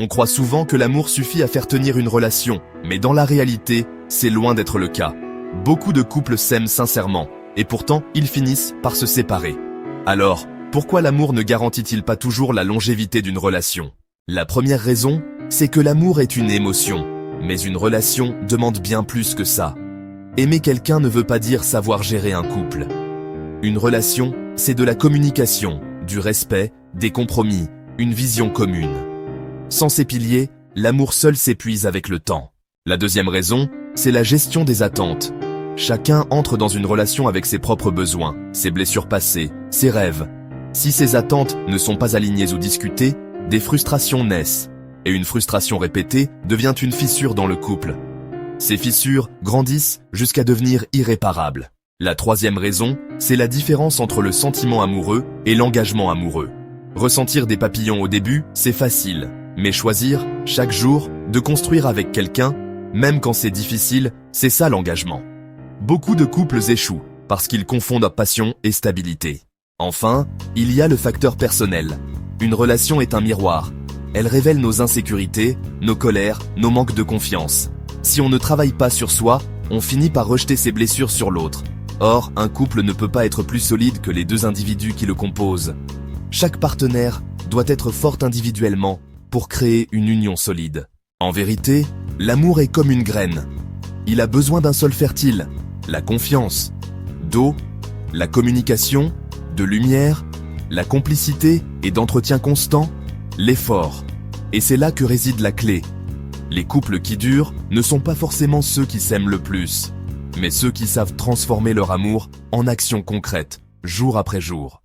On croit souvent que l'amour suffit à faire tenir une relation, mais dans la réalité, c'est loin d'être le cas. Beaucoup de couples s'aiment sincèrement, et pourtant, ils finissent par se séparer. Alors, pourquoi l'amour ne garantit-il pas toujours la longévité d'une relation? La première raison, c'est que l'amour est une émotion, mais une relation demande bien plus que ça. Aimer quelqu'un ne veut pas dire savoir gérer un couple. Une relation, c'est de la communication, du respect, des compromis, une vision commune. Sans ces piliers, l'amour seul s'épuise avec le temps. La deuxième raison, c'est la gestion des attentes. Chacun entre dans une relation avec ses propres besoins, ses blessures passées, ses rêves. Si ces attentes ne sont pas alignées ou discutées, des frustrations naissent. Et une frustration répétée devient une fissure dans le couple. Ces fissures grandissent jusqu'à devenir irréparables. La troisième raison, c'est la différence entre le sentiment amoureux et l'engagement amoureux. Ressentir des papillons au début, c'est facile. Mais choisir, chaque jour, de construire avec quelqu'un, même quand c'est difficile, c'est ça l'engagement. Beaucoup de couples échouent, parce qu'ils confondent passion et stabilité. Enfin, il y a le facteur personnel. Une relation est un miroir. Elle révèle nos insécurités, nos colères, nos manques de confiance. Si on ne travaille pas sur soi, on finit par rejeter ses blessures sur l'autre. Or, un couple ne peut pas être plus solide que les deux individus qui le composent. Chaque partenaire doit être fort individuellement pour créer une union solide. En vérité, l'amour est comme une graine. Il a besoin d'un sol fertile, la confiance, d'eau, la communication, de lumière, la complicité et d'entretien constant, l'effort. Et c'est là que réside la clé. Les couples qui durent ne sont pas forcément ceux qui s'aiment le plus, mais ceux qui savent transformer leur amour en actions concrètes, jour après jour.